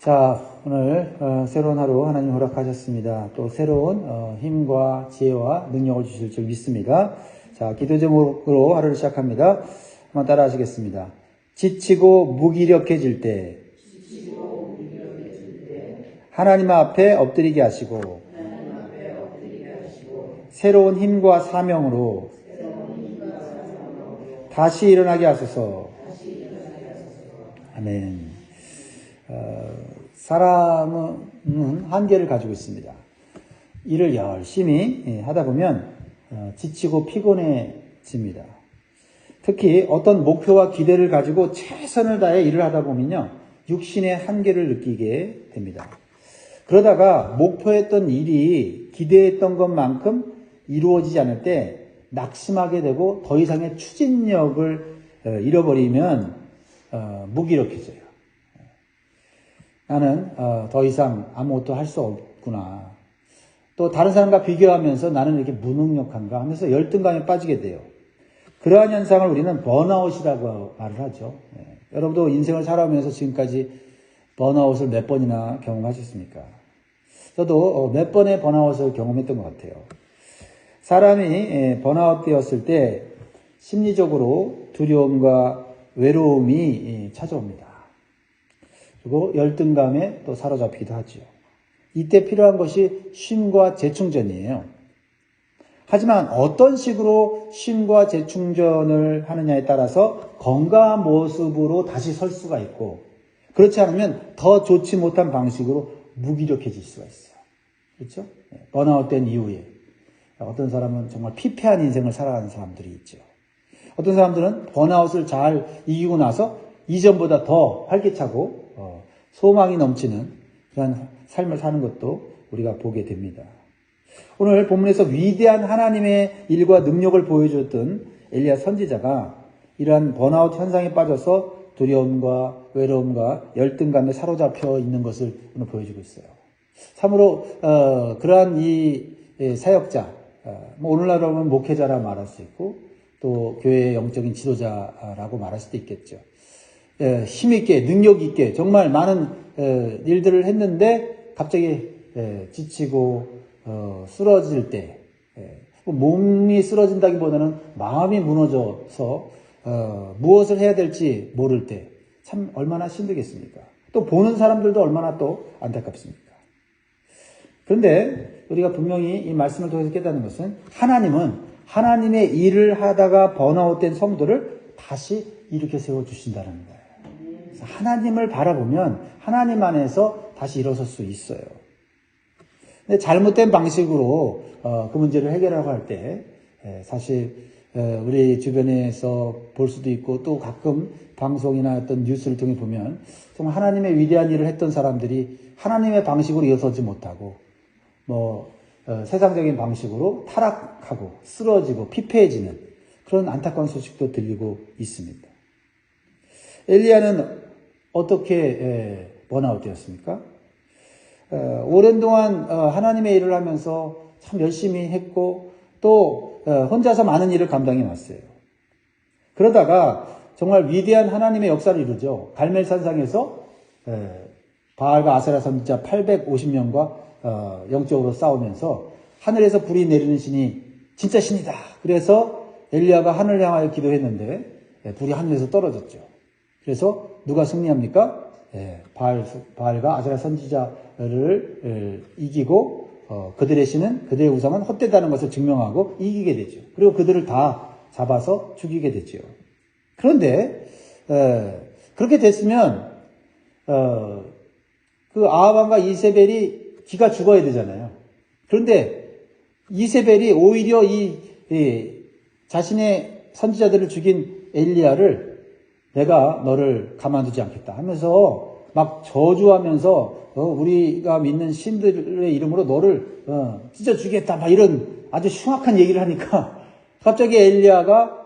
자, 오늘 새로운 하루 하나님 허락하셨습니다. 또 새로운 힘과 지혜와 능력을 주실 줄 믿습니다. 자, 기도 제목으로 하루를 시작합니다. 한번 따라 하시겠습니다. 지치고 무기력해질 때 하나님 앞에 엎드리게 하시고 새로운 힘과 사명으로 다시 일어나게 하소서. 아멘. 사람은 한계를 가지고 있습니다. 일을 열심히 하다 보면 지치고 피곤해집니다. 특히 어떤 목표와 기대를 가지고 최선을 다해 일을 하다 보면요, 육신의 한계를 느끼게 됩니다. 그러다가 목표했던 일이 기대했던 것만큼 이루어지지 않을 때 낙심하게 되고 더 이상의 추진력을 잃어버리면 무기력해져요. 나는 더 이상 아무것도 할 수 없구나. 또 다른 사람과 비교하면서 나는 이렇게 무능력한가 하면서 열등감에 빠지게 돼요. 그러한 현상을 우리는 번아웃이라고 말을 하죠. 여러분도 인생을 살아오면서 지금까지 번아웃을 몇 번이나 경험하셨습니까? 저도 몇 번의 번아웃을 경험했던 것 같아요. 사람이 번아웃 되었을 때 심리적으로 두려움과 외로움이 찾아옵니다. 그리고 열등감에 또 사로잡히기도 하죠. 이때 필요한 것이 쉼과 재충전이에요. 하지만 어떤 식으로 쉼과 재충전을 하느냐에 따라서 건강한 모습으로 다시 설 수가 있고, 그렇지 않으면 더 좋지 못한 방식으로 무기력해질 수가 있어요. 그렇죠? 번아웃 된 이후에 어떤 사람은 정말 피폐한 인생을 살아가는 사람들이 있죠. 어떤 사람들은 번아웃을 잘 이기고 나서 이전보다 더 활기차고 소망이 넘치는 그런 삶을 사는 것도 우리가 보게 됩니다. 오늘 본문에서 위대한 하나님의 일과 능력을 보여줬던 엘리야 선지자가 이러한 번아웃 현상에 빠져서 두려움과 외로움과 열등감에 사로잡혀 있는 것을 오늘 보여주고 있어요. 참으로 그러한 이 사역자, 오늘날로 하면 목회자라 말할 수 있고 또 교회의 영적인 지도자라고 말할 수도 있겠죠. 힘있게 능력있게 정말 많은 일들을 했는데 갑자기 지치고 쓰러질 때, 몸이 쓰러진다기보다는 마음이 무너져서 무엇을 해야 될지 모를 때 참 얼마나 힘들겠습니까? 또 보는 사람들도 얼마나 또 안타깝습니까? 그런데 우리가 분명히 이 말씀을 통해서 깨닫는 것은 하나님은 하나님의 일을 하다가 번아웃된 성도를 다시 일으켜 세워주신다는 거예요. 그래서 하나님을 바라보면 하나님 안에서 다시 일어설 수 있어요. 근데 잘못된 방식으로 그 문제를 해결하려고 할 때 사실 우리 주변에서 볼 수도 있고 또 가끔 방송이나 어떤 뉴스를 통해 보면 정말 하나님의 위대한 일을 했던 사람들이 하나님의 방식으로 일어서지 못하고 세상적인 방식으로 타락하고 쓰러지고 피폐해지는 그런 안타까운 소식도 들리고 있습니다. 엘리야는 어떻게 번아웃 되었습니까? 오랜 동안 하나님의 일을 하면서 참 열심히 했고 또 혼자서 많은 일을 감당해 왔어요. 그러다가 정말 위대한 하나님의 역사를 이루죠. 갈멜산상에서 바알과 아세라 선지자 850명과 영적으로 싸우면서 하늘에서 불이 내리는 신이 진짜 신이다. 그래서 엘리야가 하늘을 향하여 기도했는데 불이 하늘에서 떨어졌죠. 그래서 누가 승리합니까? 바알과 아세라 선지자를 이기고 그들의 신은 그들의 우상은 헛되다는 것을 증명하고 이기게 되죠. 그리고 그들을 다 잡아서 죽이게 되죠. 그런데 그렇게 됐으면 그 아합 왕과 이세벨이 기가 죽어야 되잖아요. 그런데 이세벨이 오히려 이 자신의 선지자들을 죽인 엘리야를 내가 너를 가만두지 않겠다 하면서 막 저주하면서 우리가 믿는 신들의 이름으로 너를 찢어 주겠다 막 이런 아주 흉악한 얘기를 하니까 갑자기 엘리야가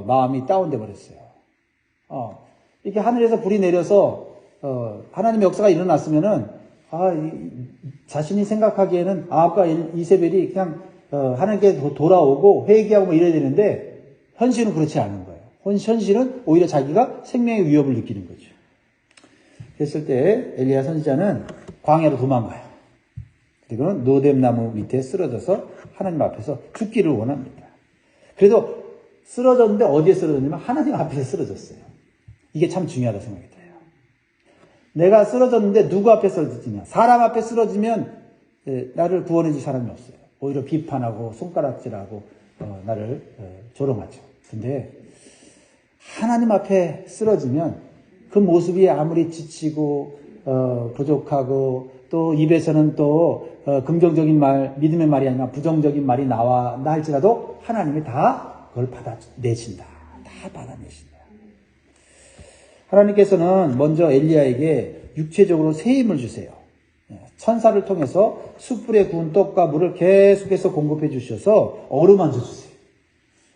마음이 다운돼 버렸어요. 이렇게 하늘에서 불이 내려서 하나님의 역사가 일어났으면은 자신이 생각하기에는 아합과 이세벨이 그냥 하나님께 돌아오고 회개하고 뭐 이래야 되는데 현실은 그렇지 않은 거예요. 현실은 오히려 자기가 생명의 위협을 느끼는 거죠. 했을 때 엘리야 선지자는 광야로 도망가요. 그리고는 노뎀나무 밑에 쓰러져서 하나님 앞에서 죽기를 원합니다. 그래도 쓰러졌는데 어디에 쓰러졌냐면 하나님 앞에서 쓰러졌어요. 이게 참 중요하다 생각이 들어요. 내가 쓰러졌는데 누구 앞에 쓰러지냐? 사람 앞에 쓰러지면 나를 구원해 줄 사람이 없어요. 오히려 비판하고 손가락질하고 나를 조롱하죠. 근데 하나님 앞에 쓰러지면 그 모습이 아무리 지치고 부족하고 또 입에서는 또 긍정적인 말, 믿음의 말이 아니라 부정적인 말이 나와나 할지라도 하나님이 다 그걸 받아내신다. 다 받아내신다. 하나님께서는 먼저 엘리야에게 육체적으로 새 힘을 주세요. 천사를 통해서 숯불에 구운 떡과 물을 계속해서 공급해 주셔서 어루만져 주세요.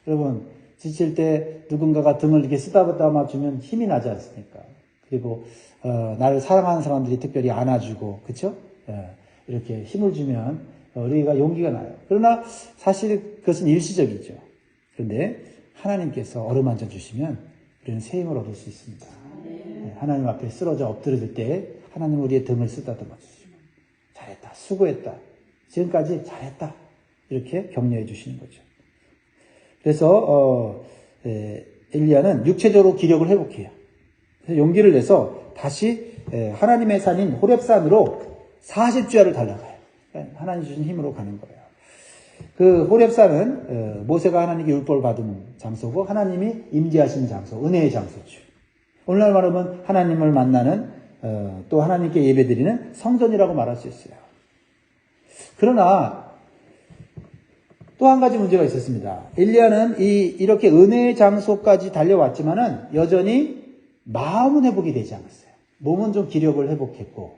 여러분, 지칠 때 누군가가 등을 이렇게 쓰다보다 맞추면 힘이 나지 않습니까? 그리고 나를 사랑하는 사람들이 특별히 안아주고, 그렇죠? 이렇게 힘을 주면 우리가 용기가 나요. 그러나 사실 그것은 일시적이죠. 그런데 하나님께서 어루만져 주시면 우리는 새 힘을 얻을 수 있습니다. 하나님 앞에 쓰러져 엎드려질 때 하나님 우리의 등을 쓰다듬어 주시고 잘했다, 수고했다, 지금까지 잘했다 이렇게 격려해 주시는 거죠. 그래서 엘리야는 육체적으로 기력을 회복해요. 그래서 용기를 내서 다시 하나님의 산인 호렙산으로 40주야를 달려가요. 하나님 주신 힘으로 가는 거예요. 그 호렙산은 모세가 하나님께 율법을 받은 장소고 하나님이 임재하신 장소, 은혜의 장소죠. 오늘날 말하면 하나님을 만나는 또 하나님께 예배드리는 성전이라고 말할 수 있어요. 그러나 또 한 가지 문제가 있었습니다. 엘리야는 이렇게 은혜의 장소까지 달려왔지만은 여전히 마음은 회복이 되지 않았어요. 몸은 좀 기력을 회복했고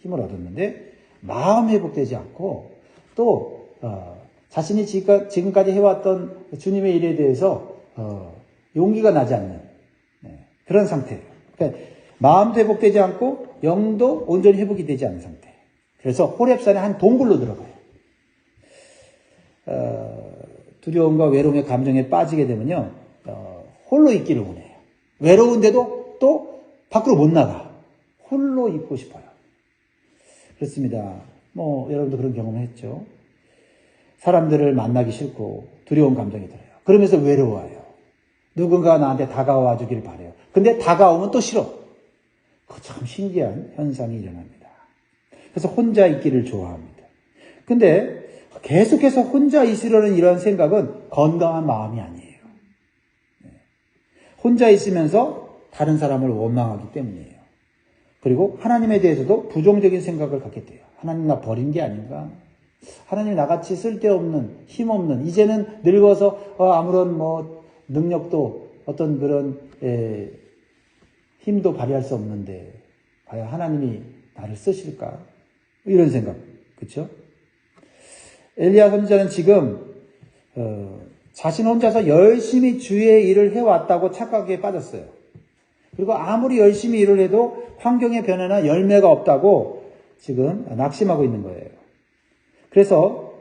힘을 얻었는데 마음 회복되지 않고 또 자신이 지금까지 해왔던 주님의 일에 대해서 용기가 나지 않는 그런 상태예요. 그러니까 마음도 회복되지 않고 영도 온전히 회복이 되지 않은 상태. 그래서 호렙산의 한 동굴로 들어가요. 두려움과 외로움의 감정에 빠지게 되면요, 홀로 있기를 원해요. 외로운데도 또 밖으로 못 나가. 홀로 있고 싶어요. 그렇습니다. 여러분도 그런 경험을 했죠. 사람들을 만나기 싫고 두려운 감정이 들어요. 그러면서 외로워요. 누군가 나한테 다가와 주길 바라요. 근데 다가오면 또 싫어. 그거 참 신기한 현상이 일어납니다. 그래서 혼자 있기를 좋아합니다. 근데 계속해서 혼자 있으려는 이런 생각은 건강한 마음이 아니에요. 혼자 있으면서 다른 사람을 원망하기 때문이에요. 그리고 하나님에 대해서도 부정적인 생각을 갖게 돼요. 하나님 나 버린 게 아닌가? 하나님 나같이 쓸데없는, 힘없는, 이제는 늙어서 아무런 능력도 어떤 그런 힘도 발휘할 수 없는데 과연 하나님이 나를 쓰실까? 이런 생각, 그렇죠? 엘리야 선지자는 지금 자신 혼자서 열심히 주의 일을 해왔다고 착각에 빠졌어요. 그리고 아무리 열심히 일을 해도 환경의 변화나 열매가 없다고 지금 낙심하고 있는 거예요. 그래서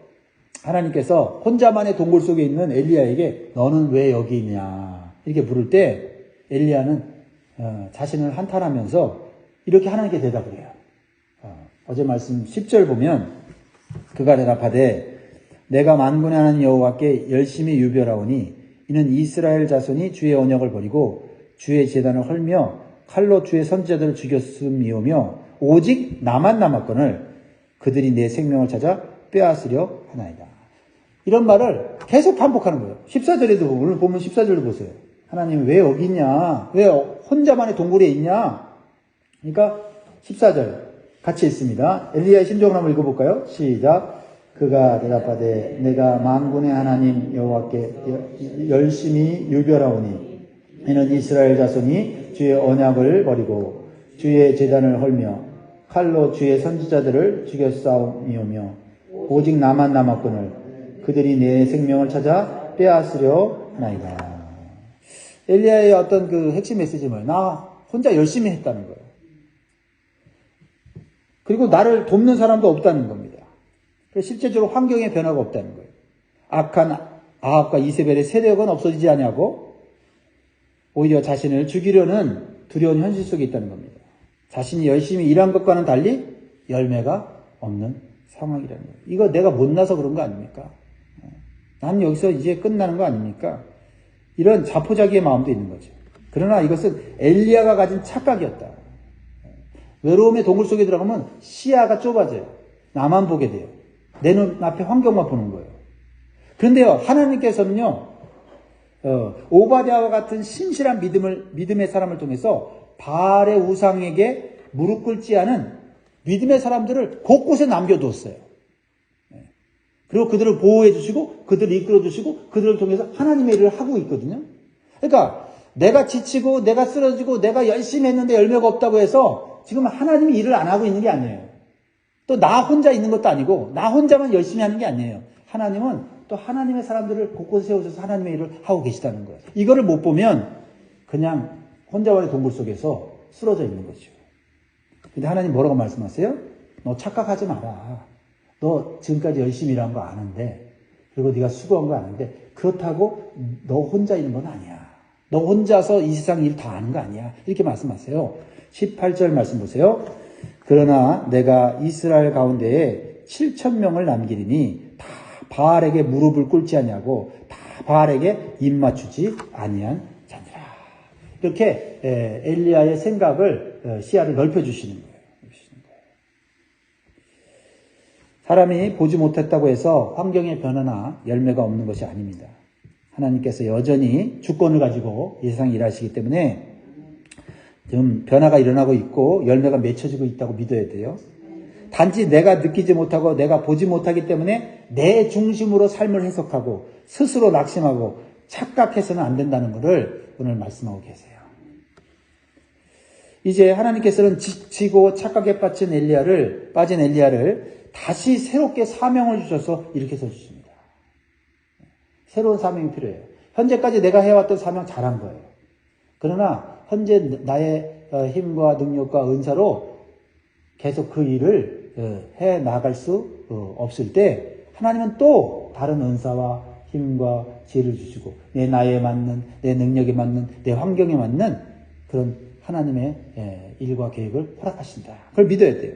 하나님께서 혼자만의 동굴 속에 있는 엘리야에게 너는 왜 여기 있냐 이렇게 물을 때 엘리야는 자신을 한탄하면서 이렇게 하나님께 대답을 해요. 어제 말씀 10절 보면 그가 대답하되 내가 만군의 하나님 여호와께 열심히 유별하오니 이는 이스라엘 자손이 주의 언약을 버리고 주의 제단을 헐며 칼로 주의 선지자들을 죽였음이오며 오직 나만 남았거늘 그들이 내 생명을 찾아 빼앗으려 하나이다. 이런 말을 계속 반복하는 거예요. 14절에도 오늘 보면 14절도 보세요. 하나님 왜 여기 있냐? 왜 혼자만의 동굴에 있냐? 그러니까 14절 같이 읽습니다. 엘리야의 심정을 한번 읽어볼까요? 시작. 그가 대답하되 내가 만군의 하나님 여호와께 열심히 유별하오니 이는 이스라엘 자손이 주의 언약을 버리고 주의 제단을 헐며 칼로 주의 선지자들을 죽였사오며 오직 나만 남았거늘 그들이 내 생명을 찾아 빼앗으려 하나이다. 엘리야의 어떤 그 핵심 메시지는 뭐예요? 나 혼자 열심히 했다는 거예요. 그리고 나를 돕는 사람도 없다는 겁니다. 그래서 실제적으로 환경에 변화가 없다는 거예요. 악한 아합과 이세벨의 세력은 없어지지 않냐고 오히려 자신을 죽이려는 두려운 현실 속에 있다는 겁니다. 자신이 열심히 일한 것과는 달리 열매가 없는 상황이라는 거예요. 이거 내가 못나서 그런 거 아닙니까? 난 여기서 이제 끝나는 거 아닙니까? 이런 자포자기의 마음도 있는 거죠. 그러나 이것은 엘리야가 가진 착각이었다. 외로움의 동굴 속에 들어가면 시야가 좁아져요. 나만 보게 돼요. 내 눈앞에 환경만 보는 거예요. 그런데요, 하나님께서는요, 오바댜와 같은 신실한 믿음의 사람을 통해서 바알의 우상에게 무릎 꿇지 않은 믿음의 사람들을 곳곳에 남겨두었어요. 그리고 그들을 보호해 주시고, 그들을 이끌어 주시고, 그들을 통해서 하나님의 일을 하고 있거든요. 그러니까 내가 지치고, 내가 쓰러지고, 내가 열심히 했는데 열매가 없다고 해서 지금 하나님이 일을 안 하고 있는 게 아니에요. 또 나 혼자 있는 것도 아니고, 나 혼자만 열심히 하는 게 아니에요. 하나님은 또 하나님의 사람들을 곳곳에 세우셔서 하나님의 일을 하고 계시다는 거예요. 이거를 못 보면 그냥 혼자만의 동굴 속에서 쓰러져 있는 거죠. 근데 하나님 뭐라고 말씀하세요? 너 착각하지 마라. 너 지금까지 열심히 일한 거 아는데, 그리고 네가 수고한 거 아는데, 그렇다고 너 혼자 있는 건 아니야. 너 혼자서 이 세상 일 다 아는 거 아니야. 이렇게 말씀하세요. 18절 말씀 보세요. 그러나 내가 이스라엘 가운데에 7,000명을 남기리니 다 바알에게 무릎을 꿇지 아니하고 다 바알에게 입맞추지 아니한 자니라. 이렇게 엘리야의 생각을, 시야를 넓혀주시는 거예요. 사람이 보지 못했다고 해서 환경의 변화나 열매가 없는 것이 아닙니다. 하나님께서 여전히 주권을 가지고 이 세상에 일하시기 때문에 좀 변화가 일어나고 있고 열매가 맺혀지고 있다고 믿어야 돼요. 단지 내가 느끼지 못하고 내가 보지 못하기 때문에 내 중심으로 삶을 해석하고 스스로 낙심하고 착각해서는 안 된다는 것을 오늘 말씀하고 계세요. 이제 하나님께서는 지치고 착각에 빠진 엘리야를 다시 새롭게 사명을 주셔서 일으켜서 주십니다. 새로운 사명이 필요해요. 현재까지 내가 해왔던 사명 잘한 거예요. 그러나 현재 나의 힘과 능력과 은사로 계속 그 일을 해 나갈 수 없을 때 하나님은 또 다른 은사와 힘과 지혜를 주시고 내 나이에 맞는, 내 능력에 맞는, 내 환경에 맞는 그런 하나님의 일과 계획을 허락하신다. 그걸 믿어야 돼요.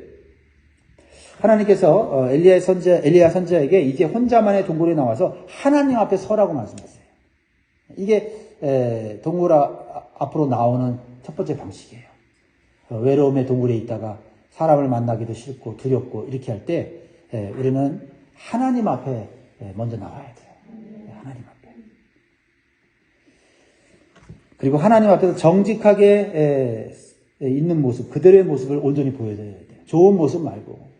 하나님께서 엘리야 선지자에게 이제 혼자만의 동굴에 나와서 하나님 앞에 서라고 말씀하세요. 이게 동굴 앞으로 나오는 첫 번째 방식이에요. 외로움의 동굴에 있다가 사람을 만나기도 싫고 두렵고 이렇게 할 때 우리는 하나님 앞에 먼저 나와야 돼요. 하나님 앞에. 그리고 하나님 앞에서 정직하게 있는 모습, 그대로의 모습을 온전히 보여줘야 돼요. 좋은 모습 말고.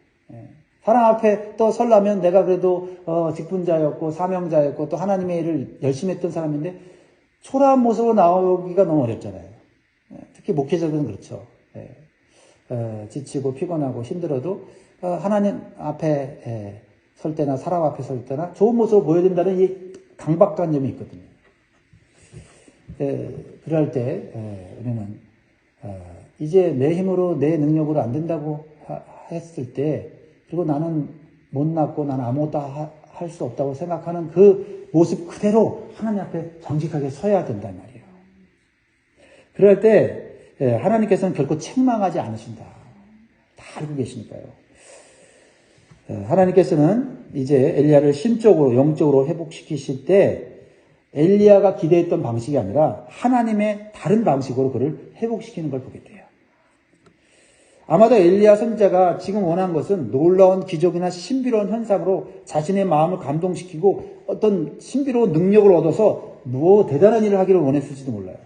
사람 앞에 또 설라면 내가 그래도 직분자였고 사명자였고 또 하나님의 일을 열심히 했던 사람인데 초라한 모습으로 나오기가 너무 어렵잖아요. 특히 목회자들은 그렇죠. 지치고 피곤하고 힘들어도 하나님 앞에 설 때나 사람 앞에 설 때나 좋은 모습을 보여야 된다는 이 강박관념이 있거든요. 그럴 때 우리는 이제 내 힘으로 내 능력으로 안 된다고 했을 때 그리고 나는 못났고 나는 아무것도 할 수 없다고 생각하는 그 모습 그대로 하나님 앞에 정직하게 서야 된단 말이에요. 그럴 때 하나님께서는 결코 책망하지 않으신다. 다 알고 계시니까요. 하나님께서는 이제 엘리야를 심적으로 영적으로 회복시키실 때 엘리야가 기대했던 방식이 아니라 하나님의 다른 방식으로 그를 회복시키는 걸 보게 돼요. 아마도 엘리야 선지자가 지금 원한 것은 놀라운 기적이나 신비로운 현상으로 자신의 마음을 감동시키고 어떤 신비로운 능력을 얻어서 뭐 대단한 일을 하기를 원했을지도 몰라요.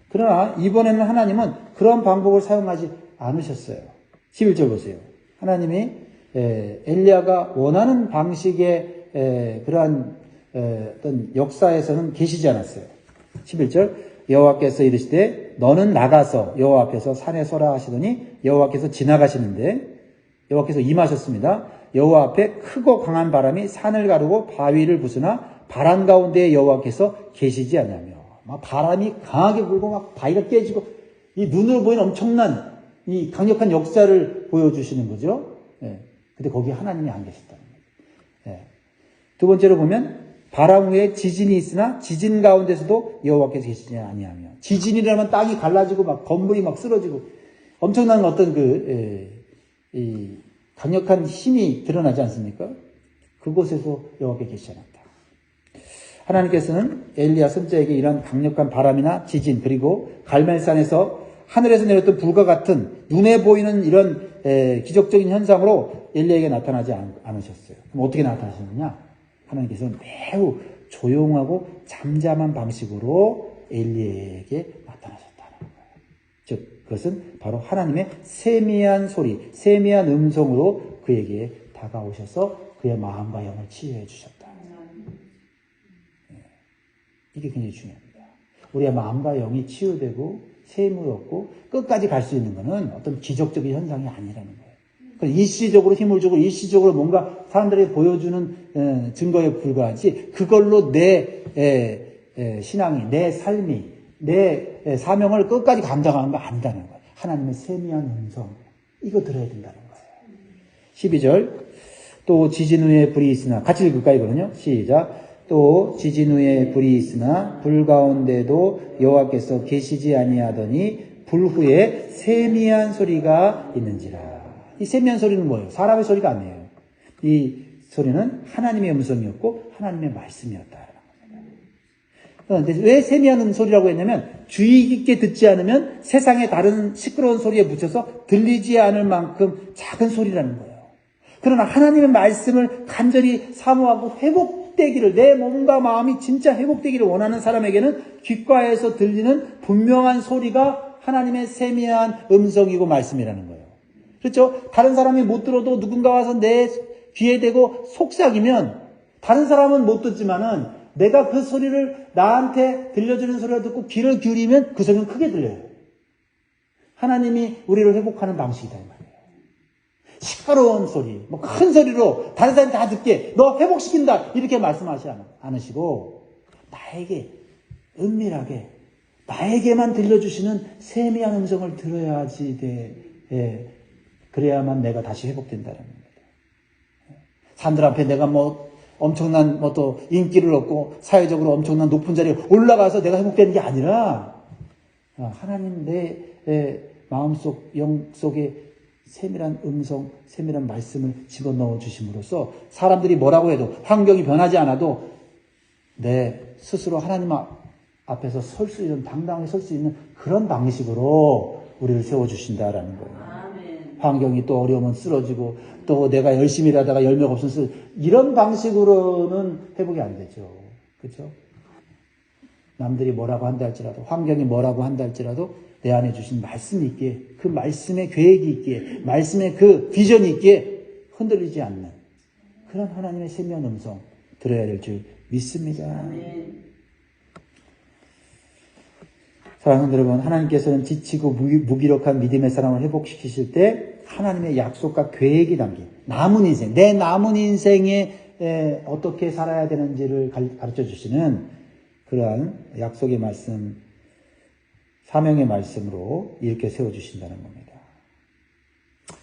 그러나 이번에는 하나님은 그런 방법을 사용하지 않으셨어요. 11절 보세요. 하나님이 엘리야가 원하는 방식의 그러한 어떤 역사에서는 계시지 않았어요. 11절 여호와께서 이르시되 너는 나가서 여호와 앞에서 산에 서라 하시더니 여호와께서 지나가시는데 여호와께서 임하셨습니다. 여호와 앞에 크고 강한 바람이 산을 가르고 바위를 부수나 바람 가운데 여호와께서 계시지 않냐며 막 바람이 강하게 불고 막 바위가 깨지고 이 눈으로 보이는 엄청난 이 강력한 역사를 보여주시는 거죠. 근데 거기에 하나님이 안 계셨다는 거예요. 두 번째로 보면 바람 후에 지진이 있으나 지진 가운데서도 여호와께서 계시지 아니하며 지진이라면 땅이 갈라지고 막 건물이 막 쓰러지고 엄청난 어떤 이 강력한 힘이 드러나지 않습니까? 그곳에서 여호와께 계시지 않았다. 하나님께서는 엘리야 선지자에게 이런 강력한 바람이나 지진 그리고 갈멜산에서 하늘에서 내렸던 불과 같은 눈에 보이는 이런 기적적인 현상으로 엘리야에게 나타나지 않으셨어요. 그럼 어떻게 나타나셨느냐? 하나님께서는 매우 조용하고 잠잠한 방식으로 엘리야에게 나타나셨다는 거예요. 즉 그것은 바로 하나님의 세미한 소리, 세미한 음성으로 그에게 다가오셔서 그의 마음과 영을 치유해 주셨다. 이게 굉장히 중요합니다. 우리의 마음과 영이 치유되고 세임을 얻고 끝까지 갈 수 있는 것은 어떤 기적적인 현상이 아니라는 거예요. 일시적으로 힘을 주고 일시적으로 뭔가 사람들이 보여주는 증거에 불과하지 그걸로 내 신앙이, 내 삶이, 내 사명을 끝까지 감당하는 거 아니라는 거예요. 하나님의 세미한 음성 이거 들어야 된다는 거예요. 12절 또 지진 후에 불이 있으나 같이 읽을까요 이거는요? 시작. 또 지진 후에 불이 있으나 불 가운데도 여호와께서 계시지 아니하더니 불 후에 세미한 소리가 있는지라. 이 세미한 소리는 뭐예요? 사람의 소리가 아니에요. 이 소리는 하나님의 음성이었고 하나님의 말씀이었다. 그런데 왜 세미한 소리라고 했냐면 주의 깊게 듣지 않으면 세상의 다른 시끄러운 소리에 묻혀서 들리지 않을 만큼 작은 소리라는 거예요. 그러나 하나님의 말씀을 간절히 사모하고 회복되기를 내 몸과 마음이 진짜 회복되기를 원하는 사람에게는 귓가에서 들리는 분명한 소리가 하나님의 세미한 음성이고 말씀이라는 거예요. 그렇죠? 다른 사람이 못 들어도 누군가 와서 내 귀에 대고 속삭이면 다른 사람은 못 듣지만은 내가 그 소리를 나한테 들려주는 소리를 듣고 귀를 기울이면 그 소리는 크게 들려요. 하나님이 우리를 회복하는 방식이다 이 말이에요. 시끄러운 소리, 뭐 큰 소리로 다른 사람이 다 듣게 너 회복시킨다 이렇게 말씀하지 않으시고 나에게 은밀하게 나에게만 들려주시는 세미한 음성을 들어야지 그래야만 내가 다시 회복된다는 겁니다. 사람들 앞에 내가 뭐 엄청난 또 인기를 얻고 사회적으로 엄청난 높은 자리에 올라가서 내가 회복되는 게 아니라 하나님 내 마음속 영 속에 세밀한 음성, 세밀한 말씀을 집어넣어 주심으로써 사람들이 뭐라고 해도 환경이 변하지 않아도 내 스스로 하나님 앞에서 설 수 있는 당당하게 설 수 있는 그런 방식으로 우리를 세워주신다라는 거예요. 아멘. 환경이 또 어려우면 쓰러지고 또 내가 열심히 일하다가 열매가 없으면 이런 방식으로는 회복이 안 되죠. 그렇죠? 남들이 뭐라고 한다 할지라도 환경이 뭐라고 한다 할지라도 내 안에 주신 말씀이 있기에 그 말씀의 계획이 있기에 말씀의 그 비전이 있기에 흔들리지 않는 그런 하나님의 세미한 음성 들어야 될 줄 믿습니다. 아멘. 사랑하는 여러분, 하나님께서는 지치고 무기력한 믿음의 사람을 회복시키실 때 하나님의 약속과 계획이 담긴 남은 인생, 내 남은 인생에 어떻게 살아야 되는지를 가르쳐 주시는 그러한 약속의 말씀, 사명의 말씀으로 이렇게 세워주신다는 겁니다.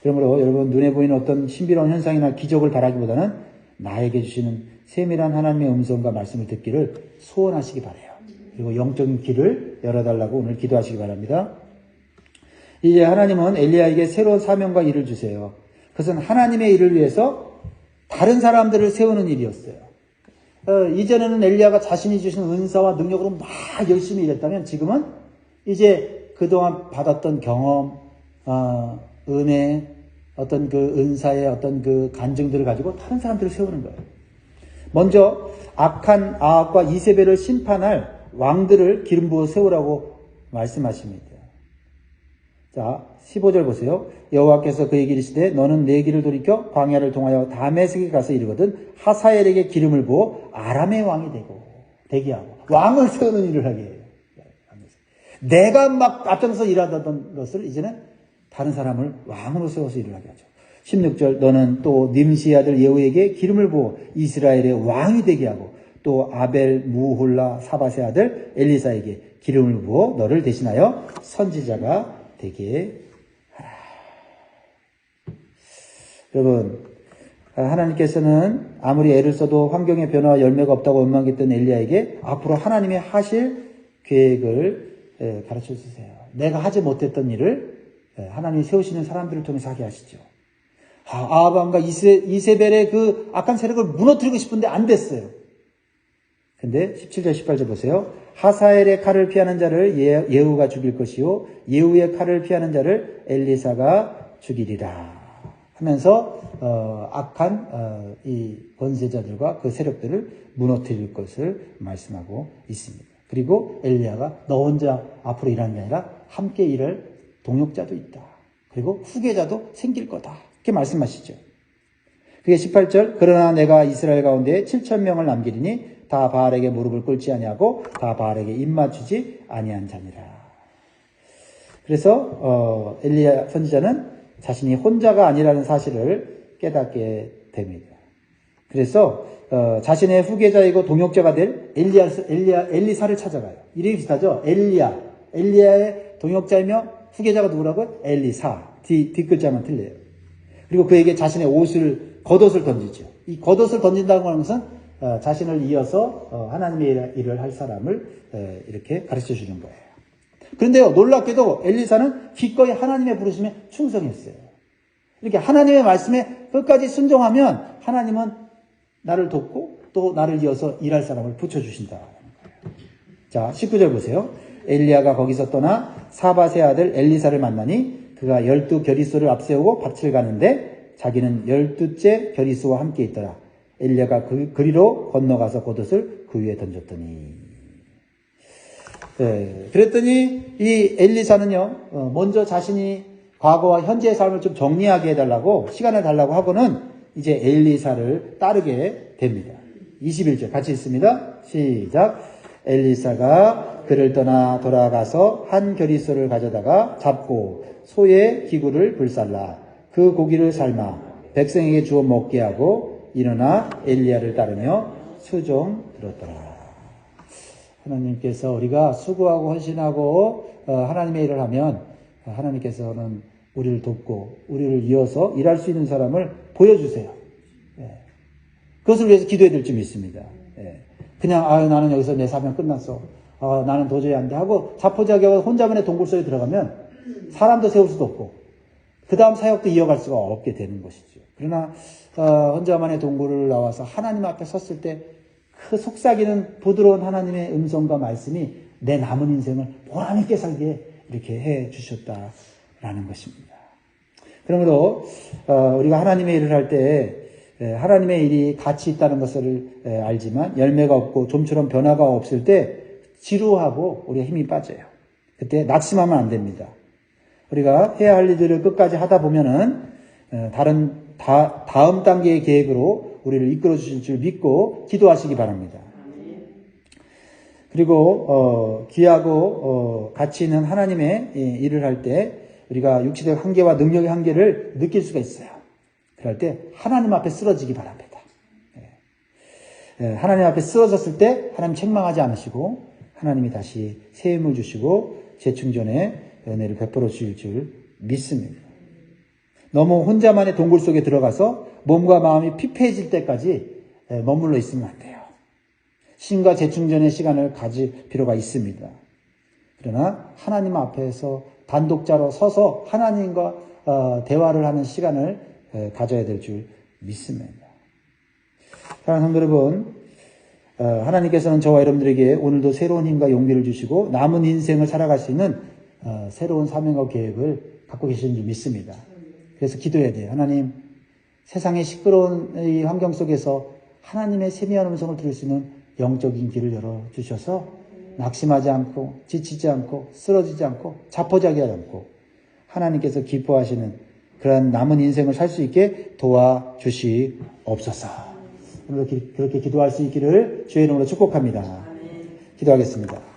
그러므로 여러분 눈에 보이는 어떤 신비로운 현상이나 기적을 바라기보다는 나에게 주시는 세밀한 하나님의 음성과 말씀을 듣기를 소원하시기 바라요. 그리고 영적인 길을 열어달라고 오늘 기도하시기 바랍니다. 이제 하나님은 엘리야에게 새로운 사명과 일을 주세요. 그것은 하나님의 일을 위해서 다른 사람들을 세우는 일이었어요. 이전에는 엘리야가 자신이 주신 은사와 능력으로 막 열심히 일했다면 지금은 이제 그동안 받았던 경험, 은혜, 어떤 그 은사의 어떤 그 간증들을 가지고 다른 사람들을 세우는 거예요. 먼저 악한 아합과 이세벨을 심판할 왕들을 기름 부어 세우라고 말씀하십니다. 자, 15절 보세요. 여호와께서 그에게 이르시되 너는 내 길을 돌이켜 광야를 통하여 다메섹에 가서 이르거든 하사엘에게 기름을 부어 아람의 왕이 되게 하고 왕을 세우는 일을 하게 해요. 내가 막 앞장서 일하던 것을 이제는 다른 사람을 왕으로 세워서 일을 하게 하죠. 16절 너는 또 님시 아들 예후에게 기름을 부어 이스라엘의 왕이 되게 하고 또 아벨 무홀라 사밧의 아들 엘리사에게 기름을 부어 너를 대신하여 선지자가 되게 하라. 여러분, 하나님께서는 아무리 애를 써도 환경의 변화와 열매가 없다고 원망했던 엘리야에게 앞으로 하나님의 하실 계획을 가르쳐 주세요. 내가 하지 못했던 일을 하나님이 세우시는 사람들을 통해서 하게 하시죠. 아합왕과 이세벨의 그 악한 세력을 무너뜨리고 싶은데 안 됐어요. 근데 17절 18절 보세요. 하사엘의 칼을 피하는 자를 예후가 죽일 것이요 예후의 칼을 피하는 자를 엘리사가 죽이리라 하면서 악한 이 권세자들과 그 세력들을 무너뜨릴 것을 말씀하고 있습니다. 그리고 엘리야가 너 혼자 앞으로 일하는 게 아니라 함께 일할 동역자도 있다. 그리고 후계자도 생길 거다. 이렇게 말씀하시죠. 그게 18절. 그러나 내가 이스라엘 가운데 7,000명을 남기리니 다 바알에게 무릎을 꿇지 아니하고 다 바알에게 입맞추지 아니한 자니라. 그래서 엘리야 선지자는 자신이 혼자가 아니라는 사실을 깨닫게 됩니다. 그래서 자신의 후계자이고 동역자가 될 엘리사를 찾아가요. 이름이 비슷하죠? 엘리야의 동역자이며 후계자가 누구라고요? 엘리사. 뒷글자만 틀려요. 그리고 그에게 자신의 겉옷을 던지죠. 이 겉옷을 던진다고 하는 것은 자신을 이어서 하나님의 일을 할 사람을 이렇게 가르쳐 주는 거예요. 그런데요, 놀랍게도 엘리사는 기꺼이 하나님의 부르심에 충성했어요. 이렇게 하나님의 말씀에 끝까지 순종하면 하나님은 나를 돕고 또 나를 이어서 일할 사람을 붙여주신다. 자, 19절 보세요. 엘리야가 거기서 떠나 사밧의 아들 엘리사를 만나니 그가 12겨리소를 앞세우고 밭을 가는데 자기는 12째 겨리소와 함께 있더라. 엘리야가 그리로 건너가서 겉옷을 그 위에 던졌더니. 그랬더니 이 엘리사는요, 먼저 자신이 과거와 현재의 삶을 좀 정리하게 해달라고 시간을 달라고 하고는 이제 엘리사를 따르게 됩니다. 21절 같이 읽습니다. 시작. 엘리사가 그를 떠나 돌아가서 한 겨리소를 가져다가 잡고 소의 기구를 불살라 그 고기를 삶아 백성에게 주어 먹게 하고 일어나 엘리야를 따르며 수종 들었더라. 하나님께서 우리가 수고하고 헌신하고 하나님의 일을 하면 하나님께서는 우리를 돕고 우리를 이어서 일할 수 있는 사람을 보여주세요. 그것을 위해서 기도해야 될 줄 믿습니다. 그냥 나는 여기서 내 사명 끝났어. 나는 도저히 안 돼 하고 자포자기하고 혼자만의 동굴 속에 들어가면 사람도 세울 수도 없고 그 다음 사역도 이어갈 수가 없게 되는 것이죠. 그러나 혼자만의 동굴을 나와서 하나님 앞에 섰을 때 그 속삭이는 부드러운 하나님의 음성과 말씀이 내 남은 인생을 보람있게 살게 이렇게 해 주셨다라는 것입니다. 그러므로 우리가 하나님의 일을 할 때 하나님의 일이 가치 있다는 것을 알지만 열매가 없고 좀처럼 변화가 없을 때 지루하고 우리가 힘이 빠져요. 그때 낙심하면 안 됩니다. 우리가 해야 할 일들을 끝까지 하다 보면은 다음 단계의 계획으로 우리를 이끌어 주실 줄 믿고 기도하시기 바랍니다. 그리고 귀하고 가치 있는 하나님의 일을 할 때 우리가 육체적 한계와 능력의 한계를 느낄 수가 있어요. 그럴 때 하나님 앞에 쓰러지기 바랍니다. 하나님 앞에 쓰러졌을 때 하나님 책망하지 않으시고 하나님이 다시 새 힘을 주시고 재충전의 은혜를 베풀어 주실 줄 믿습니다. 너무 혼자만의 동굴 속에 들어가서 몸과 마음이 피폐해질 때까지 머물러 있으면 안 돼요. 신과 재충전의 시간을 가질 필요가 있습니다. 그러나 하나님 앞에서 단독자로 서서 하나님과 대화를 하는 시간을 가져야 될 줄 믿습니다. 사랑하는 성도 여러분, 하나님께서는 저와 여러분들에게 오늘도 새로운 힘과 용기를 주시고 남은 인생을 살아갈 수 있는 새로운 사명과 계획을 갖고 계시는 줄 믿습니다. 그래서 기도해야 돼요. 하나님, 세상의 시끄러운 이 환경 속에서 하나님의 세미한 음성을 들을 수 있는 영적인 길을 열어주셔서 낙심하지 않고 지치지 않고 쓰러지지 않고 자포자기하지 않고 하나님께서 기뻐하시는 그런 남은 인생을 살 수 있게 도와주시옵소서. 오늘도 그렇게 기도할 수 있기를 주의 이름으로 축복합니다. 기도하겠습니다.